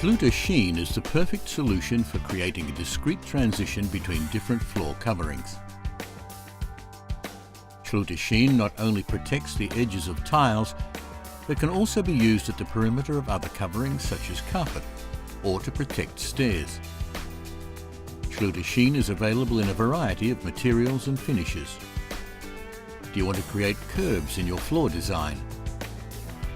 Schlüter-SCHIENE is the perfect solution for creating a discrete transition between different floor coverings. Schlüter-SCHIENE not only protects the edges of tiles, but can also be used at the perimeter of other coverings such as carpet, or to protect stairs. Schlüter-SCHIENE is available in a variety of materials and finishes. Do you want to create curves in your floor design?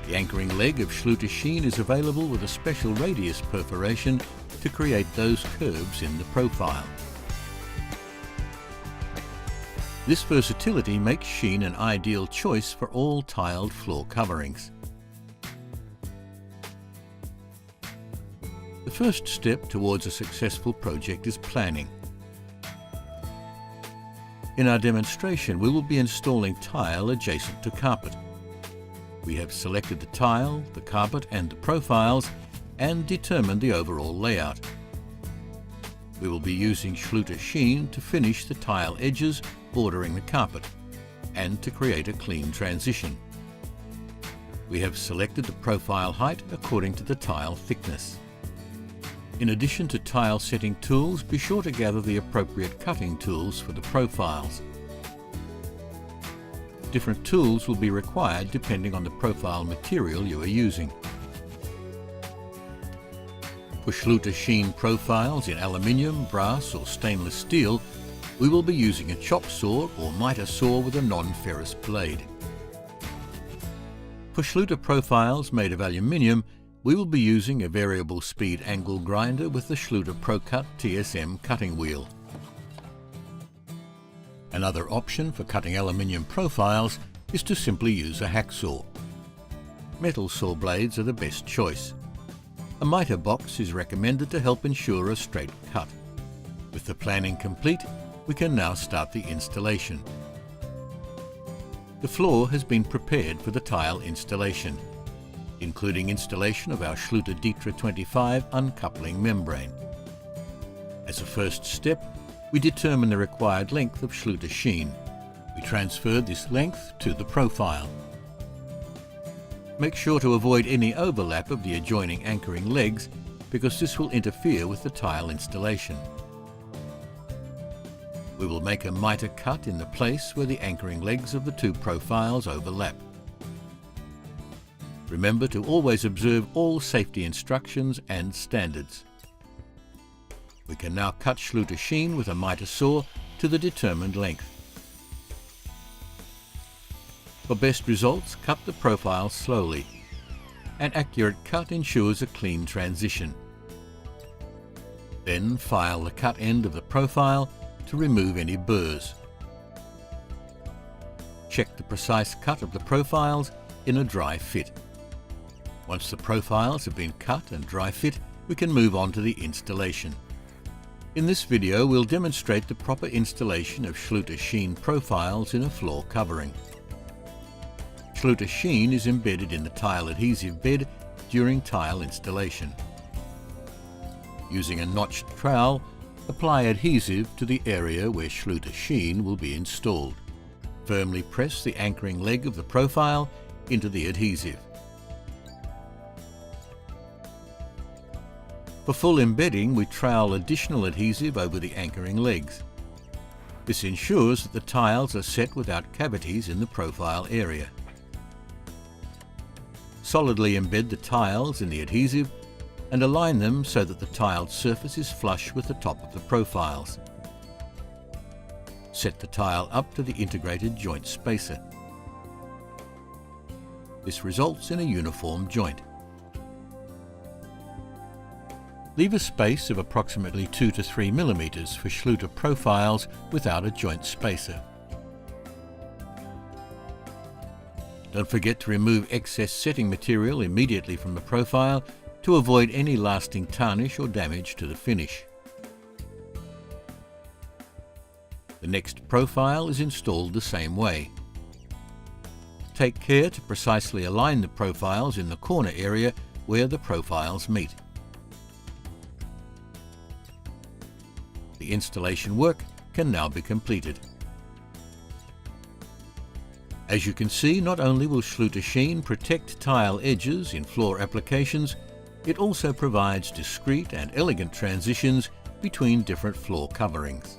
The anchoring leg of Schlüter-SCHIENE is available with a special radius perforation to create those curves in the profile. This versatility makes SCHIENE an ideal choice for all tiled floor coverings. The first step towards a successful project is planning. In our demonstration, we will be installing tile adjacent to carpet. We have selected the tile, the carpet and the profiles and determined the overall layout. We will be using Schlüter-SCHIENE to finish the tile edges bordering the carpet and to create a clean transition. We have selected the profile height according to the tile thickness. In addition to tile setting tools, be sure to gather the appropriate cutting tools for the profiles. Different tools will be required depending on the profile material you are using. For Schlüter-SCHIENE profiles in aluminium, brass or stainless steel, we will be using a chop saw or miter saw with a non-ferrous blade. For Schluter profiles made of aluminium, we will be using a variable speed angle grinder with the Schluter ProCut TSM cutting wheel. Another option for cutting aluminium profiles is to simply use a hacksaw. Metal saw blades are the best choice. A miter box is recommended to help ensure a straight cut. With the planning complete, we can now start the installation. The floor has been prepared for the tile installation, including installation of our Schluter Dietra 25 uncoupling membrane. As a first step, we determine the required length of Schlüter-SCHIENE. We transfer this length to the profile. Make sure to avoid any overlap of the adjoining anchoring legs because this will interfere with the tile installation. We will make a miter cut in the place where the anchoring legs of the two profiles overlap. Remember to always observe all safety instructions and standards. We can now cut Schlüter-SCHIENE with a miter saw to the determined length. For best results, cut the profile slowly. An accurate cut ensures a clean transition. Then file the cut end of the profile to remove any burrs. Check the precise cut of the profiles in a dry fit. Once the profiles have been cut and dry fit, we can move on to the installation. In this video, we'll demonstrate the proper installation of Schlüter-SCHIENE profiles in a floor covering. Schlüter-SCHIENE is embedded in the tile adhesive bed during tile installation. Using a notched trowel, apply adhesive to the area where Schlüter-SCHIENE will be installed. Firmly press the anchoring leg of the profile into the adhesive. For full embedding, we trowel additional adhesive over the anchoring legs. This ensures that the tiles are set without cavities in the profile area. Solidly embed the tiles in the adhesive and align them so that the tiled surface is flush with the top of the profiles. Set the tile up to the integrated joint spacer. This results in a uniform joint. Leave a space of approximately 2 to 3 mm for Schluter profiles without a joint spacer. Don't forget to remove excess setting material immediately from the profile to avoid any lasting tarnish or damage to the finish. The next profile is installed the same way. Take care to precisely align the profiles in the corner area where the profiles meet. The installation work can now be completed. As you can see, not only will Schlüter-SCHIENE protect tile edges in floor applications, It also provides discrete and elegant transitions between different floor coverings.